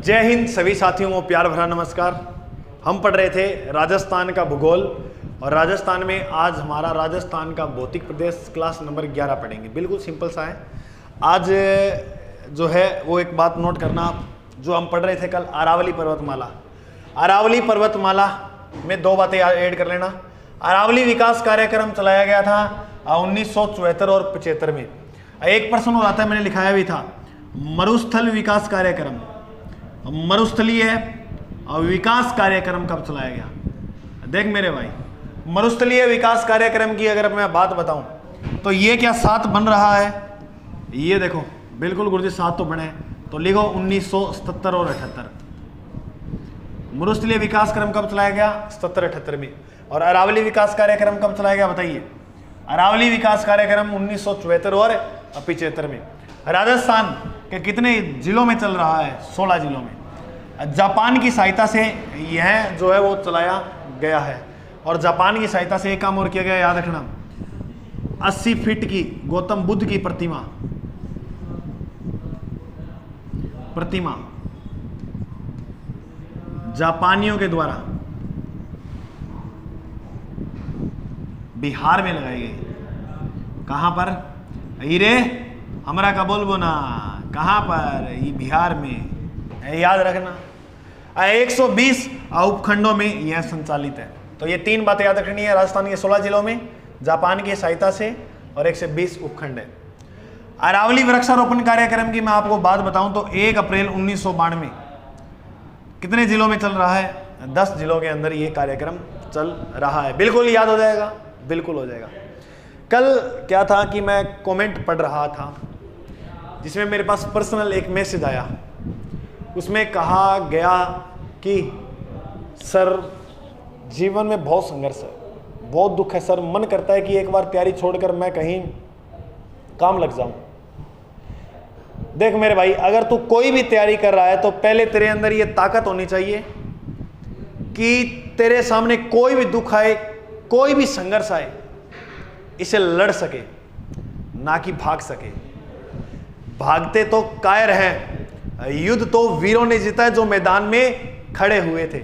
जय हिंद सभी साथियों को प्यार भरा नमस्कार। हम पढ़ रहे थे राजस्थान का भूगोल और राजस्थान में आज हमारा राजस्थान का भौतिक प्रदेश क्लास नंबर 11 पढ़ेंगे। बिल्कुल सिंपल सा है। आज जो है वो एक बात नोट करना आप, जो हम पढ़ रहे थे कल अरावली पर्वतमाला। अरावली पर्वतमाला में दो बातें ऐड कर लेना। अरावली विकास कार्यक्रम चलाया गया था 1974 और 75 में। एक प्रश्न और आता है, मैंने लिखाया भी था, मरुस्थल विकास कार्यक्रम, मरुस्थलीय विकास कार्यक्रम कब चलाया गया। देख मेरे भाई, मरुस्थलीय विकास कार्यक्रम की अगर मैं बात बताऊं तो ये क्या 7 बन रहा है, ये देखो बिल्कुल गुरुजी 7 तो बने हैं, तो लिखो 1977 और 78। मरुस्थलीय विकास कार्यक्रम कब चलाया गया? 77-78 में। और अरावली विकास कार्यक्रम कब चलाया गया बताइए? अरावली विकास कार्यक्रम 1974 और 75 में। राजस्थान के कितने जिलों में चल रहा है? 16 जिलों में। जापान की सहायता से यह जो है वो चलाया गया है। और जापान की सहायता से एक काम और किया गया, याद रखना, 80 फीट की गौतम बुद्ध की प्रतिमा जापानियों के द्वारा बिहार में लगाई गई। कहां पर? हीरे हमरा का बोलबो ना, कहां पर? ये बिहार में। याद रखना 120 उपखंडों में यह संचालित है। तो ये 3 बातें याद रखनी है। राजस्थान के 16 जिलों में जापान की सहायता से और 120 उपखंड है। अरावली वृक्षारोपण कार्यक्रम की मैं आपको बात बताऊं तो 1 अप्रैल 1992 कितने जिलों में चल रहा है? 10 जिलों के अंदर ये कार्यक्रम चल रहा है। बिल्कुल याद हो जाएगा, बिल्कुल हो जाएगा। कल क्या था कि मैं कमेंट पढ़ रहा था जिसमें मेरे पास पर्सनल एक मैसेज आया। उसमें कहा गया कि सर जीवन में बहुत संघर्ष है, बहुत दुख है सर, मन करता है कि एक बार तैयारी छोड़कर मैं कहीं काम लग जाऊं। देख मेरे भाई, अगर तू कोई भी तैयारी कर रहा है तो पहले तेरे अंदर ये ताकत होनी चाहिए कि तेरे सामने कोई भी दुख आए, कोई भी संघर्ष आए, इसे लड़ सके, ना कि भाग सके। भागते तो कायर हैं, युद्ध तो वीरों ने जीता है जो मैदान में खड़े हुए थे।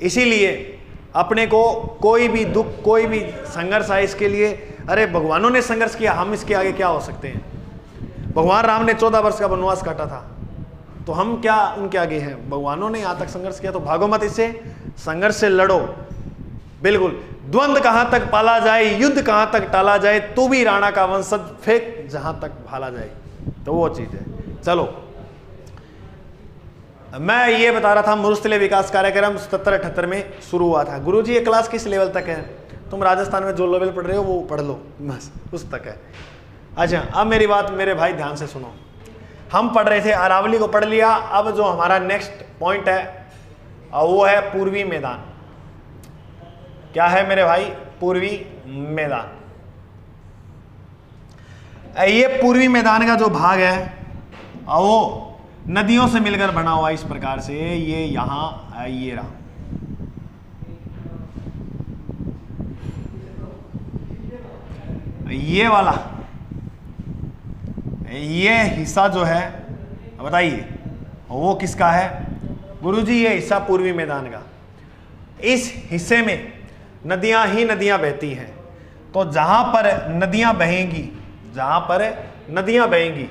इसीलिए अपने को कोई भी दुख, कोई भी संघर्ष आए, इसके लिए अरे भगवानों ने संघर्ष किया, हम इसके आगे क्या हो सकते हैं? भगवान राम ने 14 वर्ष का वनवास काटा था, तो हम क्या उनके आगे हैं? भगवानों ने यहां तक संघर्ष किया, तो भागो मत इससे, संघर्ष से लड़ो। बिल्कुल, द्वंद्व कहां तक पाला जाए, युद्ध कहां तक टाला जाए, तू भी राणा का वंशज फेंक जहां तक भाला जाए। तो वो चीज है। चलो, मैं ये बता रहा था मरुस्थलीय विकास कार्यक्रम 77-78 में शुरू हुआ था। गुरुजी ये क्लास किस लेवल तक है? तुम राजस्थान में जो लेवल पढ़ रहे हो वो पढ़ लो, बस उस तक है। अच्छा, अब मेरी बात मेरे भाई ध्यान से सुनो। हम पढ़ रहे थे, अरावली को पढ़ लिया। अब जो हमारा नेक्स्ट पॉइंट है वो है पूर्वी मैदान। क्या है मेरे भाई? पूर्वी मैदान। ये पूर्वी मैदान का जो भाग है वो नदियों से मिलकर बना हुआ इस प्रकार से। ये यहां ये रहा, ये वाला ये हिस्सा जो है बताइए वो किसका है? गुरुजी ये हिस्सा पूर्वी मैदान का। इस हिस्से में नदियां ही नदियां बहती हैं। तो जहां पर नदियां बहेंगी, जहां पर नदियां बहेंगी,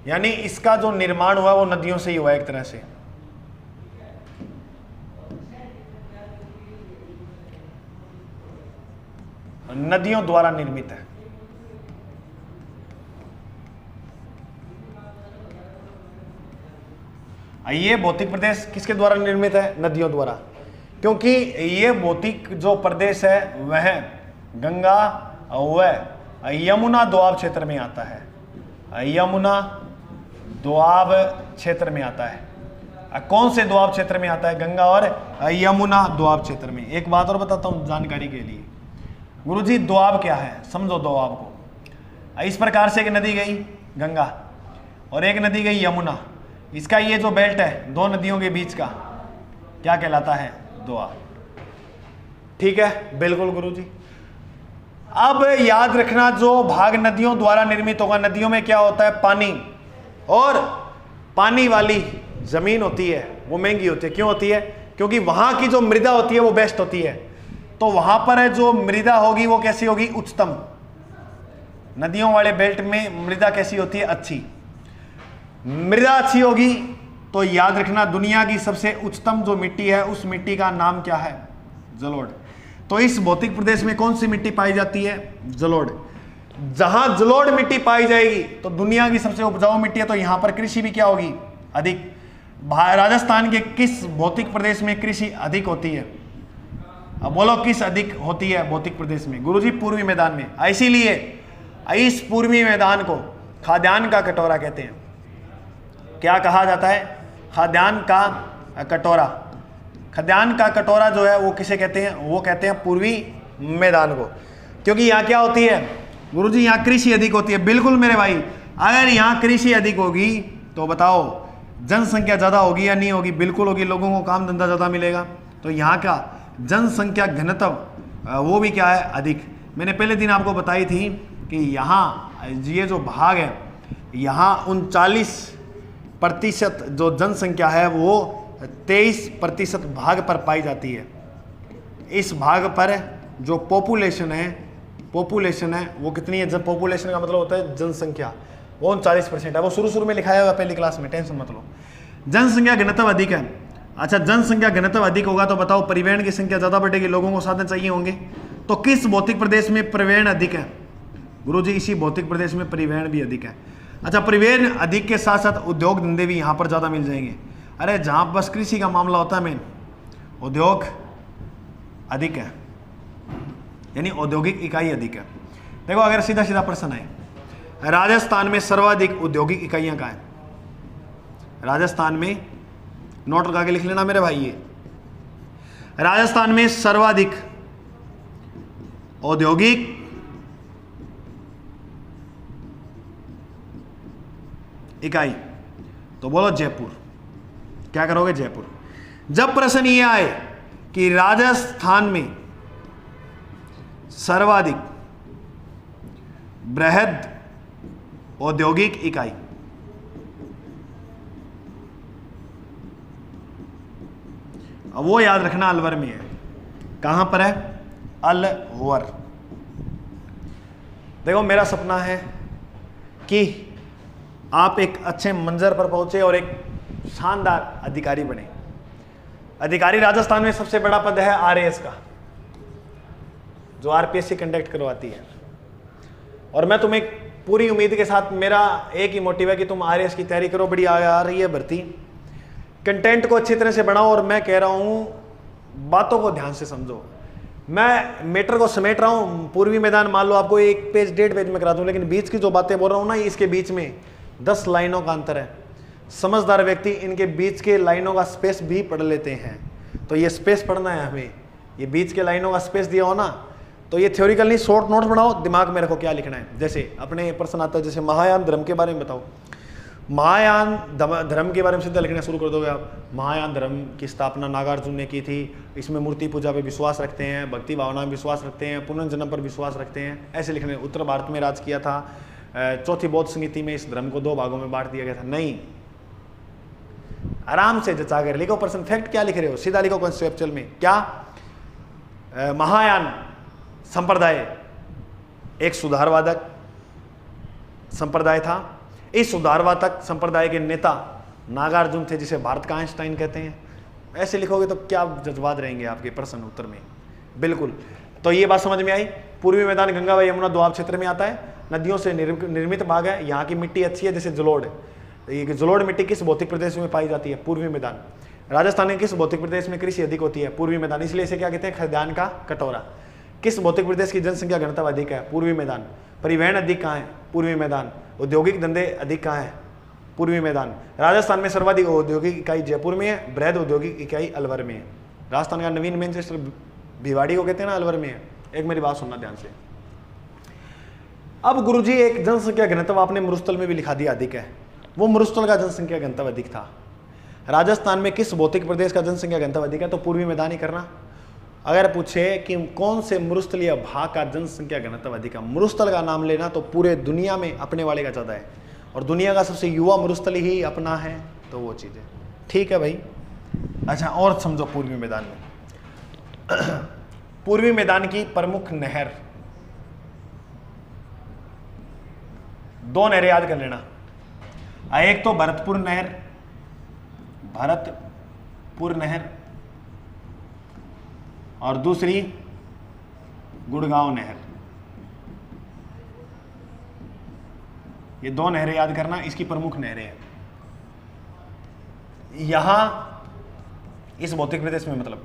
यानी इसका जो निर्माण हुआ वो नदियों से ही हुआ, एक तरह से। नदियों द्वारा निर्मित है। ये भौतिक प्रदेश किसके द्वारा निर्मित है? नदियों द्वारा। क्योंकि ये भौतिक जो प्रदेश है वह गंगा व यमुना दोआब क्षेत्र में आता है। यमुना दोआब क्षेत्र में आता है। कौन से दोआब क्षेत्र में आता है? गंगा और यमुना दोआब क्षेत्र में। एक बात और बताता हूं जानकारी के लिए। गुरुजी दोआब क्या है? समझो दोआब को। इस प्रकार से एक नदी गई गंगा और एक नदी गई यमुना। इसका ये जो बेल्ट है 2 नदियों के बीच का क्या कहलाता है? दोआब। ठीक है, बिल्कुल गुरुजी। अब याद रखना, जो भाग नदियों द्वारा निर्मित होगा, नदियों में क्या होता है? पानी, और पानी वाली जमीन होती है वो महंगी होती है। क्यों होती है? क्योंकि वहां की जो मृदा होती है वो बेस्ट होती है। तो वहां पर जो मृदा होगी वो कैसी होगी? उच्चतम। नदियों वाले बेल्ट में मृदा कैसी होती है? अच्छी। मृदा अच्छी होगी तो याद रखना दुनिया की सबसे उच्चतम जो मिट्टी है उस मिट्टी का नाम क्या है? जलोढ़। तो इस भौतिक प्रदेश में कौन सी मिट्टी पाई जाती है? जलोढ़। जहां जलोढ़ मिट्टी पाई जाएगी तो दुनिया की सबसे उपजाऊ मिट्टी है, तो यहां पर कृषि भी क्या होगी? अधिक। राजस्थान के किस भौतिक प्रदेश में कृषि अधिक होती है? अब बोलो किस अधिक होती है भौतिक प्रदेश में? गुरुजी पूर्वी मैदान में। इसीलिए इस पूर्वी मैदान को खाद्यान्न का कटोरा कहते हैं। क्या कहा जाता है? खाद्यान्न का कटोरा। खाद्यान्न का कटोरा जो है वो किसे कहते हैं? वो कहते हैं पूर्वी मैदान को। क्योंकि यहाँ क्या होती है गुरुजी? यहाँ कृषि अधिक होती है। बिल्कुल मेरे भाई, अगर यहाँ कृषि अधिक होगी तो बताओ जनसंख्या ज्यादा होगी या नहीं होगी? बिल्कुल होगी। लोगों को काम धंधा ज्यादा मिलेगा। तो यहाँ का जनसंख्या घनत्व वो भी क्या है? अधिक। मैंने पहले दिन आपको बताई थी कि यहाँ ये जो भाग है, यहाँ 39% जो जनसंख्या है वो 23% भाग पर पाई जाती है। इस भाग पर जो पॉपुलेशन है वो कितनी है? जब पॉपुलेशन का मतलब होता है जनसंख्या, वो 39% है। वो शुरू में लिखाया हुआ पहली क्लास में, टेंशन मत लो। जनसंख्या घनत्व अधिक है। अच्छा, जनसंख्या घनत्व अधिक होगा तो बताओ परिवहन की संख्या ज्यादा बढ़ेगी, लोगों को साधन चाहिए होंगे। तो किस भौतिक प्रदेश में परिवहन अधिक है? गुरुजी इसी भौतिक प्रदेश में परिवहन भी अधिक है। अच्छा, परिवहन अधिक के साथ साथ उद्योग धंधे भी यहाँ पर ज्यादा मिल जाएंगे। अरे जहाँ बस कृषि का मामला होता है मेन, उद्योग अधिक है, यानी औद्योगिक इकाई अधिक है। देखो अगर सीधा सीधा प्रश्न है, राजस्थान में सर्वाधिक औद्योगिक इकाइयां कहाँ हैं? राजस्थान में, नोट लगा के लिख लेना मेरे भाई, ये राजस्थान में सर्वाधिक औद्योगिक इकाई, तो बोलो जयपुर। क्या करोगे? जयपुर। जब प्रश्न ये आए कि राजस्थान में सर्वाधिक बृहद औद्योगिक इकाई, अब वो याद रखना अलवर में है। कहां पर है? अलवर। देखो मेरा सपना है कि आप एक अच्छे मंजर पर पहुंचे और एक शानदार अधिकारी बने। अधिकारी राजस्थान में सबसे बड़ा पद है आरएएस का, जो आरपीएससी कंडक्ट करवाती है। और मैं तुम्हें पूरी उम्मीद के साथ, मेरा एक ही मोटिव है कि तुम आरएएस की तैयारी करो। बड़ी आ रही है भर्ती, कंटेंट को अच्छी तरह से बनाओ। और मैं कह रहा हूं बातों को ध्यान से समझो। मैं मैटर को समेट रहा हूं। पूर्वी मैदान मान लो आपको 1 पेज 1.5 पेज में करा दूं, लेकिन बीच की जो बातें बोल रहा हूं ना, इसके बीच में 10 लाइनों का अंतर है। समझदार व्यक्ति इनके बीच के लाइनों का स्पेस भी पढ़ लेते हैं। तो ये स्पेस पढ़ना है हमें। ये बीच के लाइनों का स्पेस दिया हो ना, तो ये थ्योरिकल नहीं, शॉर्ट नोट्स बनाओ, दिमाग में रखो क्या लिखना है। जैसे अपने प्रश्न आता है, जैसे महायान धर्म के बारे में बताओ। महायान धर्म के बारे में सीधा लिखना शुरू कर दोगे आप। महायान धर्म की स्थापना नागार्जुन ने की थी। इसमें मूर्ति पूजा पे विश्वास रखते हैं, भक्ति भावना में विश्वास रखते हैं, पुनर्जन्म पर विश्वास रखते हैं। ऐसे लिखने। उत्तर भारत में राज किया था। चौथी बौद्ध संगति में इस धर्म को 2 भागों में बांट दिया गया था। नहीं, आराम से जचा कर लिखो। प्रश्न फैक्ट क्या लिख रहे हो, सीधा लिखो कॉन्सेप्चुअल में। क्या महायान संप्रदाय एक सुधारवादक संप्रदाय था। इस सुधारवादक संप्रदाय के नेता नागार्जुन थे, जिसे भारत का आइंस्टाइन कहते हैं। ऐसे लिखोगे तो क्या जज्बात रहेंगे आपके प्रश्न उत्तर में। बिल्कुल। तो ये बात समझ में आई। पूर्वी मैदान गंगा व यमुना दोआब क्षेत्र में आता है। नदियों से निर्मित भाग है। यहाँ की मिट्टी अच्छी है, जैसे जलोढ़। ये जलोढ़ मिट्टी किस भौतिक प्रदेश में पाई जाती है? पूर्वी मैदान। राजस्थान के किस भौतिक प्रदेश में कृषि अधिक होती है? पूर्वी मैदान। इसलिए इसे क्या कहते हैं? खाद्यान्न का कटोरा। किस भौतिक प्रदेश की जनसंख्या घनत्व अधिक है? पूर्वी मैदान। परिवहन अधिक कहाँ है? पूर्वी मैदान। औद्योगिक धंधे अधिक कहाँ है? पूर्वी मैदान। राजस्थान में सर्वाधिक औद्योगिक इकाई जयपुर में है, बृहद औद्योगिक इकाई अलवर में है। राजस्थान का नवीन मैनचेस्टर भिवाड़ी को कहते हैं ना, अलवर में है। एक मेरी बात सुनना ध्यान से। अब गुरुजी एक जनसंख्या घनत्व आपने मरुस्थल में भी लिखा दिया अधिक है। वो मरुस्थल का जनसंख्या घनत्व अधिक था। राजस्थान में किस भौतिक प्रदेश का जनसंख्या घनत्व अधिक है? तो पूर्वी मैदान ही करना। अगर पूछे कि कौन से मरुस्थलीय भाग का जनसंख्या घनत्व अधिक है, मरुस्थल का नाम लेना तो पूरे दुनिया में अपने वाले का ज़्यादा है। और दुनिया का सबसे युवा मरुस्थली ही अपना है, तो वो चीज़ है। ठीक है भाई। अच्छा और समझो पूर्वी मैदान में पूर्वी मैदान की प्रमुख नहर, दो नहरें याद कर लेना। एक तो भरतपुर नहर, भरतपुर नहर, और दूसरी गुड़गांव नहर। ये दो नहरें याद करना, इसकी प्रमुख नहरें हैं यहां इस भौतिक प्रदेश में। मतलब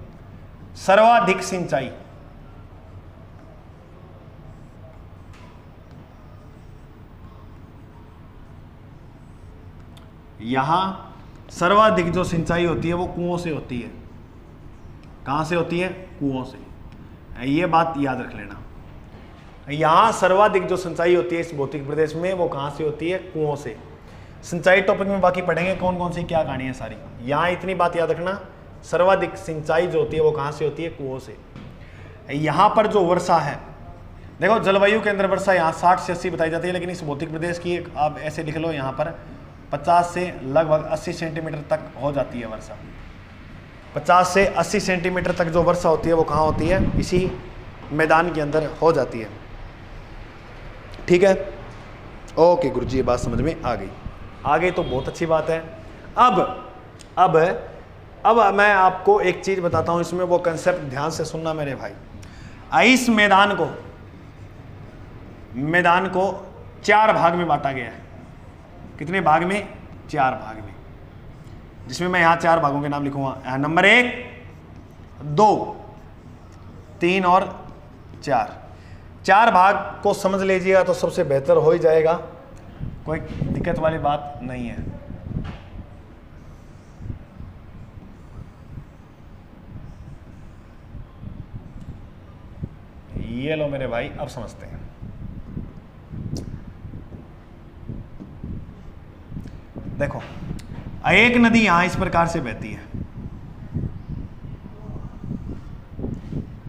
सर्वाधिक सिंचाई यहां सर्वाधिक जो सिंचाई होती है वो कुओं से होती है। कहां से होती है? कुओं से। ये बात याद रख लेना। यहां सर्वाधिक जो सिंचाई होती है इस भौतिक प्रदेश में वो कहां से होती है? कुओं से। सिंचाई टॉपिक में बाकी पढ़ेंगे कौन कौन सी क्या कहानी है सारी। यहां इतनी बात याद रखना, सर्वाधिक सिंचाई जो होती है वो कहां से होती है? कुओं से। यहां पर जो वर्षा है, देखो जलवायु के अंदर वर्षा यहाँ 60 से 80 बताई जाती है, लेकिन इस भौतिक प्रदेश की एक आप ऐसे लिख लो, यहाँ पर 50 से लगभग 80 सेंटीमीटर तक हो जाती है वर्षा। 50 से 80 सेंटीमीटर तक जो वर्षा होती है वो कहाँ होती है? इसी मैदान के अंदर हो जाती है। ठीक है, ओके गुरुजी, ये बात समझ में आ गई। आगे तो बहुत अच्छी बात है। अब मैं आपको एक चीज बताता हूं, इसमें वो कंसेप्ट ध्यान से सुनना मेरे भाई। इस मैदान को 4 भाग में बांटा गया है। कितने भाग में? 4 भाग में, जिसमें मैं यहां 4 भागों के नाम लिखूंगा। नंबर 1, 2, 3 और 4। 4 भाग को समझ लीजिएगा तो सबसे बेहतर हो ही जाएगा, कोई दिक्कत वाली बात नहीं है। ये लो मेरे भाई, अब समझते हैं। देखो, एक नदी यहां इस प्रकार से बहती है,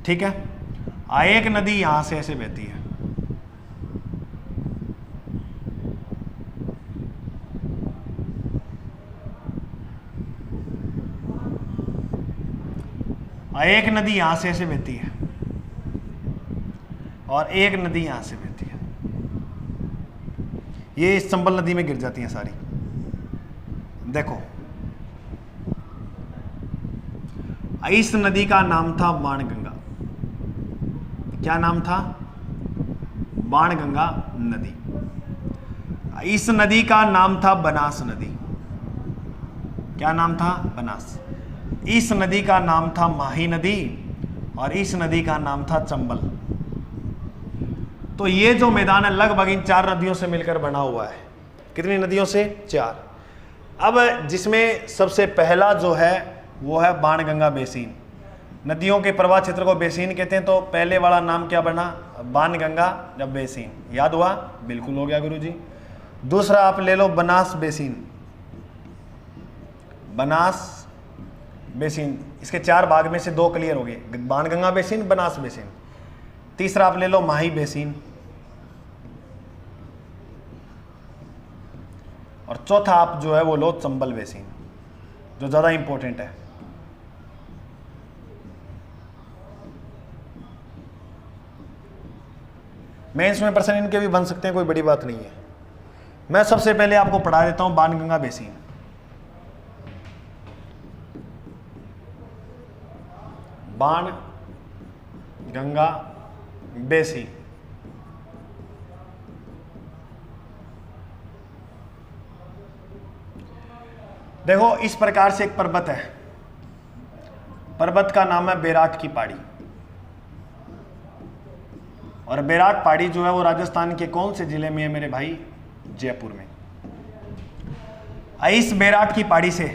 ठीक है। एक नदी यहां से ऐसे बहती है, एक नदी यहां से ऐसे बहती है और एक नदी यहां से बहती है। ये इस चंबल नदी में गिर जाती हैं सारी। देखो, इस नदी का नाम था बाणगंगा। क्या नाम था? बाणगंगा नदी। इस नदी का नाम था बनास नदी। क्या नाम था? बनास। इस नदी का नाम था माही नदी और इस नदी का नाम था चंबल। तो ये जो मैदान है लगभग इन 4 नदियों से मिलकर बना हुआ है। कितनी नदियों से? 4। अब जिसमें सबसे पहला जो है वो है बाणगंगा बेसिन। नदियों के प्रवाह क्षेत्र को बेसिन कहते हैं, तो पहले वाला नाम क्या बना? बाणगंगा जब बेसिन। याद हुआ? बिल्कुल हो गया गुरुजी। दूसरा आप ले लो बनास बेसिन। बनास बेसिन, इसके 4 भाग में से 2 क्लियर हो गए, बाणगंगा बेसिन, बनास बेसिन। तीसरा आप ले लो माही बेसिन, और चौथा आप जो है वो लो चंबल बेसिन, जो ज्यादा इंपॉर्टेंट है। मेंस में प्रश्न इनके भी बन सकते हैं, कोई बड़ी बात नहीं है। मैं सबसे पहले आपको पढ़ा देता हूं बाणगंगा बेसिन। बाणगंगा बेसिन, देखो इस प्रकार से एक पर्वत है, पर्वत का नाम है बैराट की पहाड़ी। और बैराट पहाड़ी जो है वो राजस्थान के कौन से जिले में है मेरे भाई? जयपुर में। इस बैराट की पहाड़ी से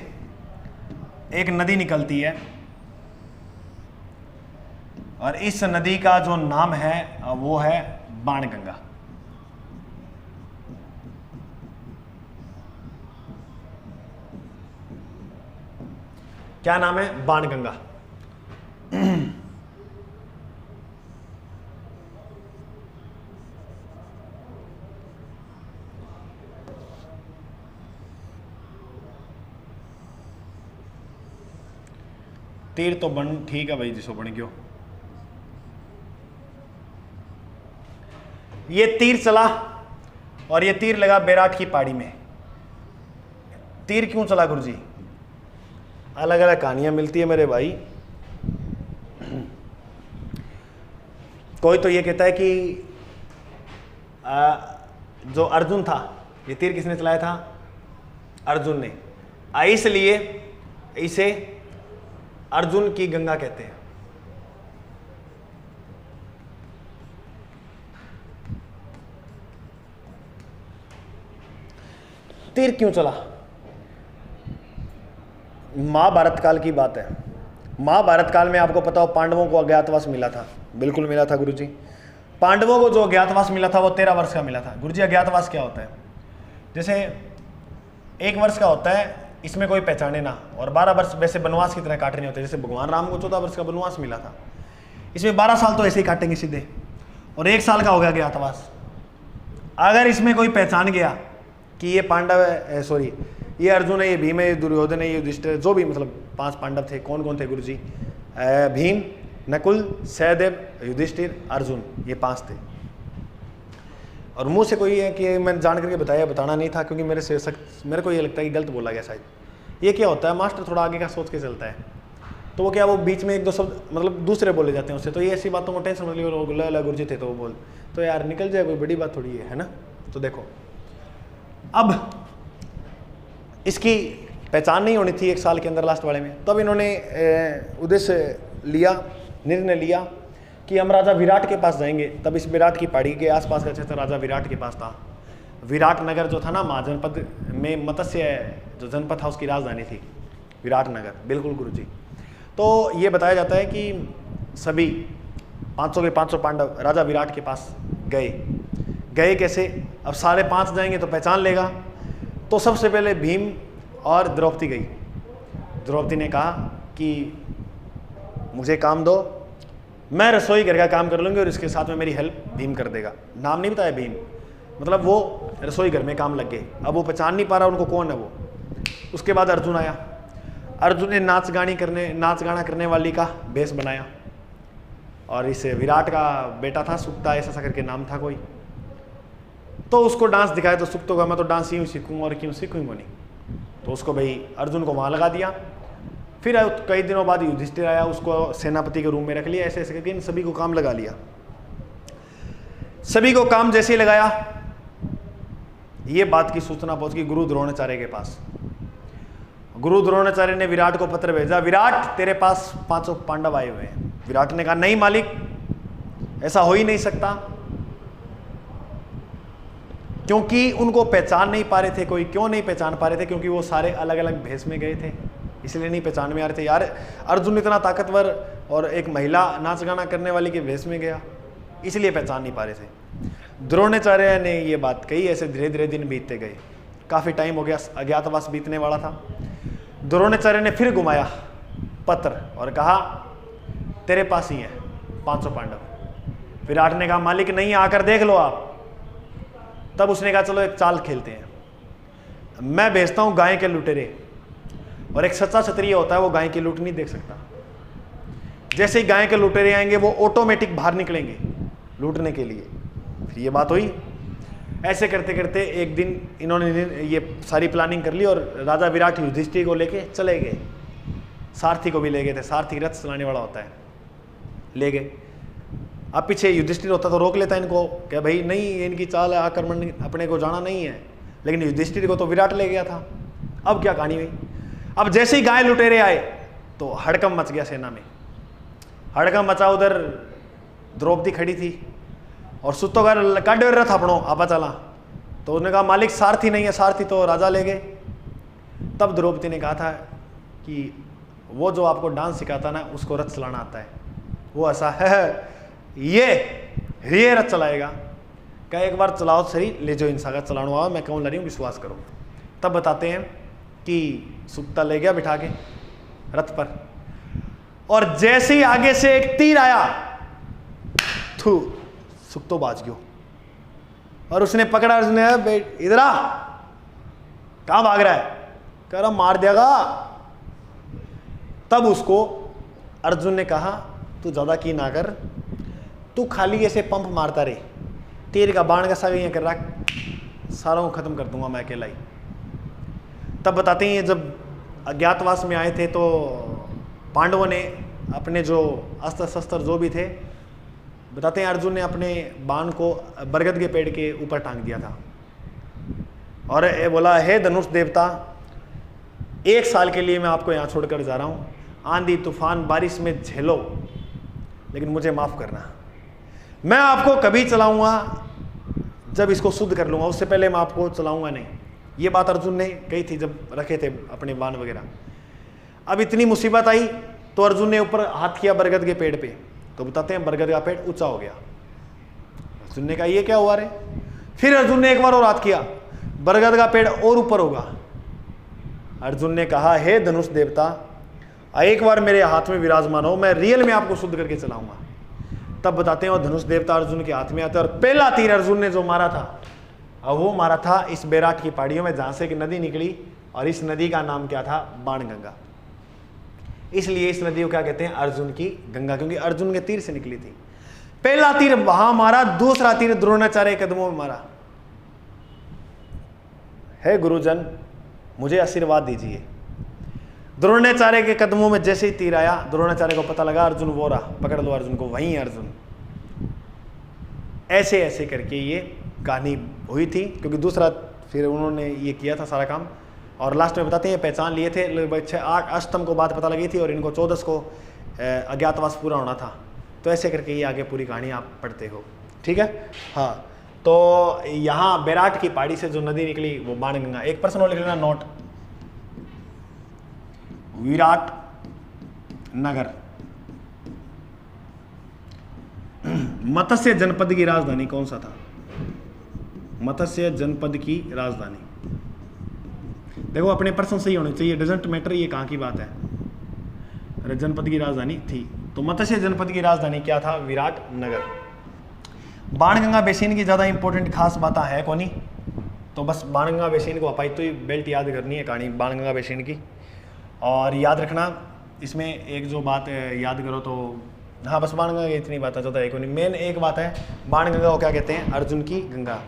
एक नदी निकलती है और इस नदी का जो नाम है वो है बाणगंगा। क्या नाम है? बाणगंगा। तीर तो बन ठीक है भाई, जिसो बन गयो। ये तीर चला और ये तीर लगा बैराट की पहाड़ी में। तीर क्यों चला गुरुजी? अलग अलग कहानियां मिलती है मेरे भाई। कोई तो ये कहता है कि जो अर्जुन था, ये तीर किसने चलाया था? अर्जुन ने। इसलिए इसे अर्जुन की गंगा कहते हैं। तीर क्यों चला? महाभारत काल की बात है। महाभारत काल में आपको पता हो पांडवों को अज्ञातवास मिला था। बिल्कुल मिला था गुरुजी। पांडवों को जो अज्ञातवास मिला था वो 13 वर्ष का मिला था। गुरुजी अज्ञातवास क्या होता है? जैसे 1 वर्ष का होता है, इसमें कोई पहचाने ना, और 12 वर्ष वैसे वनवास की तरह काटने होते हैं। जैसे भगवान राम को 14 वर्ष का वनवास मिला था, इसमें 12 साल तो ऐसे ही काटेंगे सीधे, और 1 साल का हो गया अज्ञातवास। अगर इसमें कोई पहचान गया कि ये पांडव है, सॉरी ये अर्जुन है, ये भीम है, ये दुर्योधन है, ये युधिष्ठिर, जो भी मतलब 5 पांडव थे। कौन कौन थे गुरुजी? भीम, नकुल, सहदेव, युधिष्ठिर, अर्जुन, ये 5 थे। और मुंह से कोई है कि मैंने जान करके बताना नहीं था, क्योंकि मेरे को ये लगता है कि गलत बोला गया शायद। ये क्या होता है, मास्टर थोड़ा आगे का सोच के चलता है, तो वो क्या, वो बीच में 1-2 शब्द मतलब दूसरे बोले जाते हैं उससे, तो ये ऐसी बातों को टेंशन मतलब गुरुजी थे तो वो बोल, तो यार निकल जाए, कोई बड़ी बात थोड़ी है ना। तो देखो, अब इसकी पहचान नहीं होनी थी 1 साल के अंदर लास्ट वाले में, तब इन्होंने उद्देश्य लिया, निर्णय लिया कि हम राजा विराट के पास जाएंगे। तब इस विराट की पहाड़ी के आसपास का क्षेत्र राजा विराट के पास था। विराट नगर जो था ना, महाजनपद में मत्स्य जो जनपद था उसकी राजधानी थी विराट नगर। बिल्कुल गुरुजी। तो ये बताया जाता है कि सभी 500 के 500 पांडव राजा विराट के पास गए कैसे? अब सारे 5 जाएंगे तो पहचान लेगा। तो सबसे पहले भीम और द्रौपदी गई। द्रौपदी ने कहा कि मुझे काम दो, मैं रसोई घर का काम कर लूँगी और इसके साथ में मेरी हेल्प भीम कर देगा। नाम नहीं बताया भीम, मतलब वो रसोई घर में काम लग गए। अब वो पहचान नहीं पा रहा उनको कौन है वो। उसके बाद अर्जुन आया। अर्जुन ने नाच गाना करने वाली का भेष बनाया, और इस विराट का बेटा था सुक्ता, ऐसा करके नाम था कोई, तो उसको डांस दिखाया। तो सुक्त होगा, मैं तो डांस यूँ सीखूंगा और क्यों सीखूंगा नहीं। तो उसको भाई अर्जुन को वहाँ लगा दिया। फिर कई दिनों बाद युधिष्ठिर आया, उसको सेनापति के रूम में रख लिया। ऐसे ऐसे करके इन सभी को काम लगा लिया। सभी को काम जैसे ही लगाया, ये बात की सूचना पहुंच गई गुरु द्रोणाचार्य के पास। गुरु द्रोणाचार्य ने विराट को पत्र भेजा, विराट तेरे पास 500 पांडव आए हुए हैं। विराट ने कहा नहीं मालिक, ऐसा हो ही नहीं सकता, क्योंकि उनको पहचान नहीं पा रहे थे कोई। क्यों नहीं पहचान पा रहे थे? क्योंकि वो सारे अलग अलग भेष में गए थे, इसलिए नहीं पहचान में आ रहे थे। यार अर्जुन इतना ताकतवर और एक महिला नाच गाना करने वाली के भेष में गया, इसलिए पहचान नहीं पा रहे थे। द्रोणाचार्य ने ये बात कही। ऐसे धीरे धीरे दिन बीतते गए, काफ़ी टाइम हो गया, अज्ञातवास बीतने वाला था। द्रोणाचार्य ने फिर घुमाया पत्र और कहा तेरे पास ही है 500 पांडव। विराट ने कहा मालिक नहीं, आकर देख लो आप। तब उसने कहा चलो एक चाल खेलते हैं, मैं भेजता हूं गाय के लुटेरे, और एक सच्चा क्षत्रिय होता है वो गाय की लूट नहीं देख सकता। जैसे ही गाय के लुटेरे आएंगे वो ऑटोमेटिक बाहर निकलेंगे लूटने के लिए। फिर ये बात हुई। ऐसे करते करते एक दिन इन्होंने ये सारी प्लानिंग कर ली, और राजा विराट युधिष्ठिर को लेके चले गए। सारथी को भी ले गए थे, सारथी रथ चलाने वाला होता है, ले गए। अब पीछे युधिष्ठिर होता तो रोक लेता इनको, क्या भाई नहीं, इनकी चाल है आक्रमण, अपने को जाना नहीं है। लेकिन युधिष्ठिर को तो विराट ले गया था। अब क्या कहानी हुई? अब जैसे ही गाय लुटेरे आए तो हड़कंप मच गया सेना में। हड़कंप मचा, उधर द्रौपदी खड़ी थी और सुतोगर काट रहा था अपनो आपा चला। तो उसने कहा मालिक सारथी नहीं है, सारथी तो राजा ले गए। तब द्रौपदी ने कहा था कि वो जो आपको डांस सिखाता ना, उसको रथ चलाना आता है। वो ऐसा है ये रथ चलाएगा। क्या एक बार चलाओ सही, ले जाओ इंसान का चलाना हुआ, मैं कहूँ ला रही हूँ, विश्वास करो। तब बताते हैं कि सुक्ता ले गया बिठा के रथ पर, और जैसे ही आगे से एक तीर आया, थू, सुक्तो बाज गयो, और उसने पकड़ा, उसने इधर आ, कहां भाग रहा है? कह रहा मार देगा। तब उसको अर्जुन ने कहा तू ज्यादा की ना कर, तू खाली ऐसे पंप मारता रहे, तीर का बाण का सा यहाँ कर रख, सारों को खत्म कर दूंगा मैं अकेला ही। तब बताते हैं जब अज्ञातवास में आए थे तो पांडवों ने अपने जो अस्त्र शस्त्र जो भी थे, बताते हैं अर्जुन ने अपने बाण को बरगद के पेड़ के ऊपर टांग दिया था और ये बोला, हे धनुष देवता, 1 साल के लिए मैं आपको यहाँ छोड़कर जा रहा हूँ, आंधी तूफान बारिश में झेलो, लेकिन मुझे माफ करना, मैं आपको कभी चलाऊंगा जब इसको शुद्ध कर लूंगा, उससे पहले मैं आपको चलाऊंगा नहीं। ये बात अर्जुन ने कही थी जब रखे थे अपने बाण वगैरह। अब इतनी मुसीबत आई तो अर्जुन ने ऊपर हाथ किया बरगद के पेड़ पे, तो बताते हैं बरगद का पेड़ ऊंचा हो गया। अर्जुन ने कहा ये क्या हुआ रे? फिर अर्जुन ने एक बार और हाथ किया, बरगद का पेड़ और ऊपर होगा। अर्जुन ने कहा, हे धनुष देवता, एक बार मेरे हाथ में विराजमान हो, मैं रियल में आपको शुद्ध करके चलाऊंगा। तब बताते हैं वो धनुष देवता अर्जुन के हाथ में आता है और पहला तीर अर्जुन ने जो मारा था, और वो मारा था इस बैराट की पहाड़ियों में जहां से एक नदी निकली, और इस नदी का नाम क्या था? बाणगंगा। इसलिए इस नदी को क्या कहते हैं? अर्जुन की गंगा, क्योंकि अर्जुन के तीर से निकली थी। पहला तीर वहां मारा, दूसरा तीर द्रोणाचार्य के कदमों में मारा। हे गुरुजन, मुझे आशीर्वाद दीजिए। द्रोणाचार्य के कदमों में जैसे ही तीर आया, द्रोणाचार्य को पता लगा अर्जुन वो रहा, पकड़ लो अर्जुन को, वहीं अर्जुन। ऐसे ऐसे करके ये कहानी हुई थी, क्योंकि दूसरा फिर उन्होंने ये किया था सारा काम, और लास्ट में बताते हैं पहचान लिए थे। 6-8 अष्टम को बात पता लगी थी और इनको 14 को अज्ञातवास पूरा होना था। तो ऐसे करके ये आगे पूरी कहानी आप पढ़ते हो, ठीक है। हाँ, तो यहाँ बैराट की पहाड़ी से जो नदी निकली वो बाणगंगा। एक प्रश्न और लिख लेना नोट, विराट नगर मत्स्य जनपद की राजधानी कौन सा था? मत्स्य जनपद की राजधानी, देखो अपने प्रश्न सही होने चाहिए, डजंट मैटर ये कहाँ की बात है। अरे जनपद की राजधानी थी, तो मत्स्य जनपद की राजधानी क्या था? विराट नगर। बाणगंगा बेसिन की ज़्यादा इंपॉर्टेंट खास बातें है कोनी, तो बस बाणगंगा बेसिन को अपाई तो ही बेल्ट याद करनी है कहानी बाणगंगा बेसिन की। और याद रखना इसमें एक जो बात याद करो तो, हाँ बस बाणगंगा की इतनी बात है, ज़्यादा है कोनी। मेन एक बात है, बाणगंगा को क्या कहते हैं? अर्जुन की गंगा।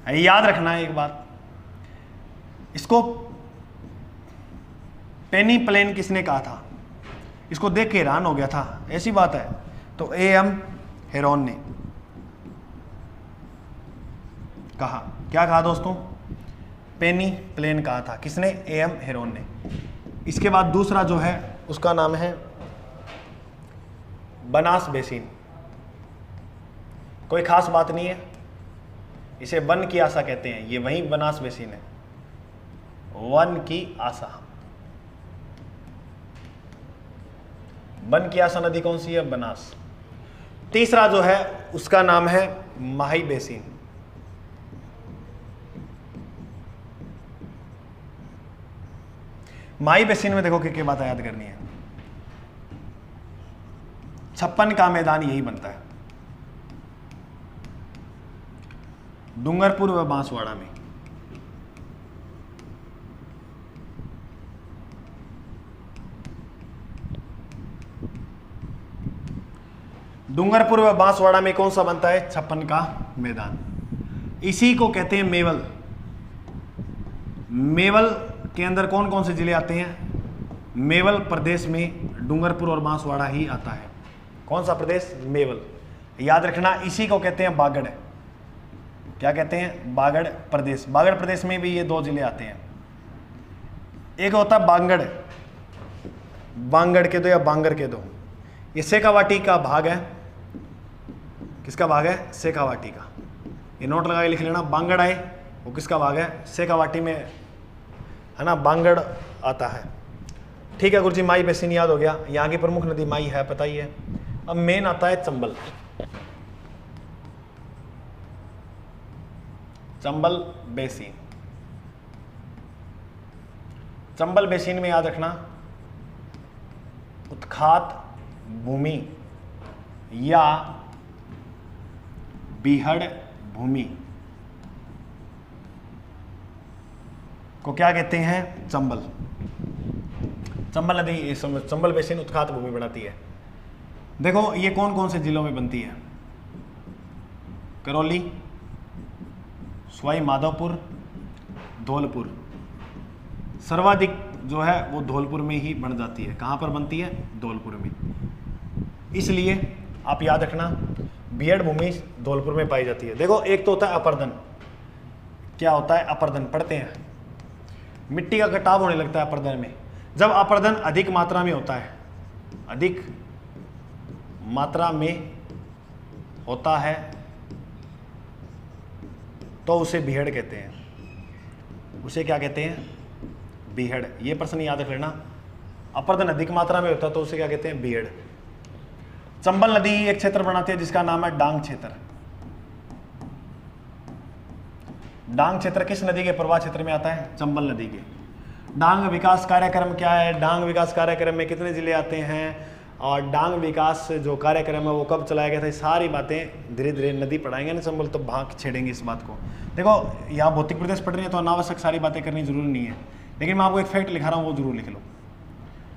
याद रखना एक बात, इसको पेनी प्लेन किसने कहा था? इसको देख के हैरान हो गया था, ऐसी बात है। तो A.M. हेरोन ने कहा, क्या कहा दोस्तों? पेनी प्लेन कहा था। किसने? A.M. हेरोन ने। इसके बाद दूसरा जो है उसका नाम है बनास बेसिन। कोई खास बात नहीं है, इसे वन की आशा कहते हैं, ये वही बनास बेसिन है, वन की आशा। वन की आशा नदी कौन सी है? बनास। तीसरा जो है उसका नाम है माही बेसिन। माही बेसिन में देखो क्या बात याद करनी है, 56 का मैदान यही बनता है, डूंगरपुर व बांसवाड़ा में। डूंगरपुर व बांसवाड़ा में कौन सा बनता है? 56 का मैदान। इसी को कहते हैं मेवल। मेवल के अंदर कौन कौन से जिले आते हैं? मेवल प्रदेश में डूंगरपुर और बांसवाड़ा ही आता है। कौन सा प्रदेश? मेवल। याद रखना, इसी को कहते हैं बागड़। क्या कहते हैं? बागड़ प्रदेश। बागड़ प्रदेश में भी ये 2 जिले आते हैं, एक होता है बांगड़, बांगड़ के दो या बांगर के दो। ये शेखावाटी का भाग है। किसका भाग है? शेखावाटी का। ये नोट लगा के लिख लेना, बांगड़ आए वो किसका भाग है? शेखावाटी में है ना, बांगड़ आता है। ठीक है गुरुजी, माई बेसिन याद हो गया। यहाँ की प्रमुख नदी माई है, पता ही है। अब मेन आता है चंबल। चंबल बेसिन। चंबल बेसिन में याद रखना, उत्खात भूमि या बीहड़ भूमि को क्या कहते हैं? चंबल। चंबल नदी, चंबल बेसिन उत्खात भूमि बनाती है। देखो ये कौन कौन से जिलों में बनती है? करौली, सवाई माधोपुर, धौलपुर। सर्वाधिक जो है वो धौलपुर में ही बन जाती है। कहाँ पर बनती है? धौलपुर में। इसलिए आप याद रखना बीहड़ भूमि धौलपुर में पाई जाती है। देखो एक तो होता है अपर्दन। क्या होता है अपर्दन? पढ़ते हैं, मिट्टी का कटाव होने लगता है अपर्दन में। जब अपर्दन अधिक मात्रा में होता है, अधिक मात्रा में होता है तो उसे बीहड़ कहते हैं। उसे क्या कहते हैं? बीहड़। ये प्रश्न याद रख लेना, अपर्दन अधिक मात्रा में होता है तो उसे क्या कहते हैं? बीहड़। चंबल नदी एक क्षेत्र बनाती है जिसका नाम है डांग क्षेत्र। डांग क्षेत्र किस नदी के प्रवाह क्षेत्र में आता है? चंबल नदी के। डांग विकास कार्यक्रम क्या है? डांग विकास कार्यक्रम में कितने जिले आते हैं और डांग विकास जो कार्यक्रम है वो कब चलाया गया था? सारी बातें धीरे धीरे नदी पढ़ाएंगे ना चंबल तो भाग छेड़ेंगे इस बात को। देखो यहाँ भौतिक प्रदेश पढ़ रही है तो अनावश्यक सारी बातें करनी जरूरी नहीं है, लेकिन मैं आपको एक फैक्ट लिखा रहा हूँ वो जरूर लिख लो।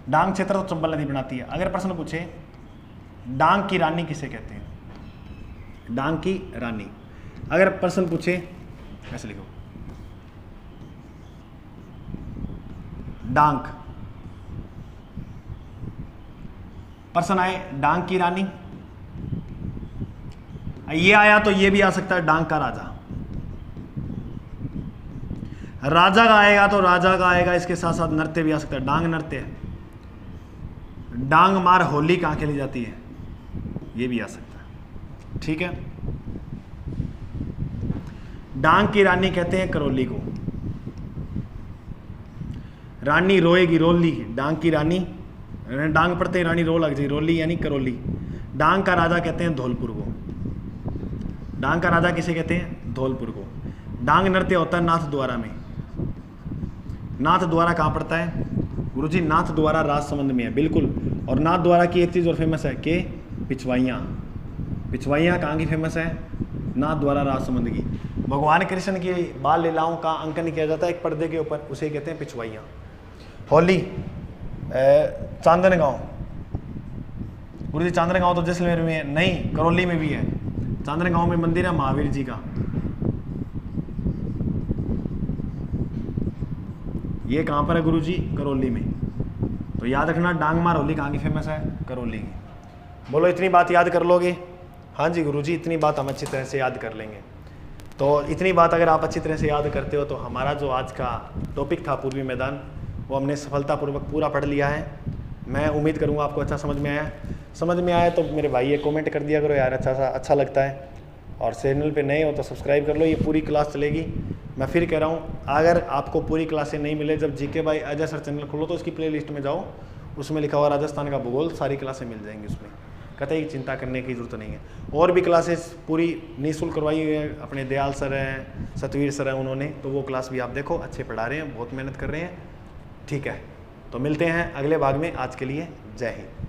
डांग क्षेत्र तो चंबल नदी बनाती है। अगर प्रश्न पूछे डांग की रानी किसे कहते हैं? डांग की रानी। अगर प्रश्न पूछे ऐसे लिखो, डांग। प्रश्न आए डांग की रानी, ये आया तो ये भी आ सकता है डांग का राजा। राजा का आएगा तो राजा का आएगा, इसके साथ साथ नृत्य भी आ सकता है, डांग नृत्य। डांग मार होली कहाँ खेली जाती है? ये भी आ सकता है। ठीक है। डांग की रानी कहते हैं करौली को। रानी रोएगी रोली, डांग की रानी, डांग पड़ते ही रानी रो लग जाए, रोली यानी करौली। डांग का राजा कहते हैं धौलपुर को। डांग का राजा किसे कहते हैं? धौलपुर को। डांग नृत्य होता है नाथ द्वारा में। नाथ द्वारा कहाँ पड़ता है? गुरुजी नाथ द्वारा राजसमंद में है, बिल्कुल। और नाथ द्वारा की एक चीज़ और फेमस है कि पिछवाइयाँ। पिछवाइयाँ कहाँ की फेमस है? नाथ द्वारा राजसमंद की। भगवान कृष्ण की बाल लीलाओं का अंकन किया जाता है एक पर्दे के ऊपर, उसे कहते हैं पिछवाइयाँ। होली चांदनगांव, गुरुजी चांदनगांव तो जैसलमेर में है, नहीं करौली में भी है। चांदनगांव में मंदिर है महावीर जी का। ये कहाँ पर है गुरुजी? करौली में। तो याद रखना डांग मार होली कहाँ की फेमस है? करौली की। बोलो इतनी बात याद कर लोगे? हाँ जी गुरुजी, इतनी बात हम अच्छी तरह से याद कर लेंगे। तो इतनी बात अगर आप अच्छी तरह से याद करते हो तो हमारा जो आज का टॉपिक था पूर्वी मैदान, वो हमने सफलतापूर्वक पूरा पढ़ लिया है। मैं उम्मीद करूँगा आपको अच्छा समझ में आया। समझ में आया तो मेरे भाई ये कमेंट कर दिया करो यार, अच्छा लगता है। और चैनल पे नए हो तो सब्सक्राइब कर लो, ये पूरी क्लास चलेगी। मैं फिर कह रहा हूँ, अगर आपको पूरी क्लासें नहीं मिले, जब GK by Ajay sir channel खोलो तो उसकी प्लेलिस्ट में जाओ, उसमें लिखा हुआ राजस्थान का भूगोल, सारी क्लासें मिल जाएंगी उसमें, कतई चिंता करने की ज़रूरत नहीं है। और भी क्लासेस पूरी निःशुल्क करवाई हुई है, अपने दयाल सर हैं, सतवीर सर हैं उन्होंने, तो वो क्लास भी आप देखो, अच्छे पढ़ा रहे हैं, बहुत मेहनत कर रहे हैं। ठीक है, तो मिलते हैं अगले भाग में। आज के लिए जय हिंद।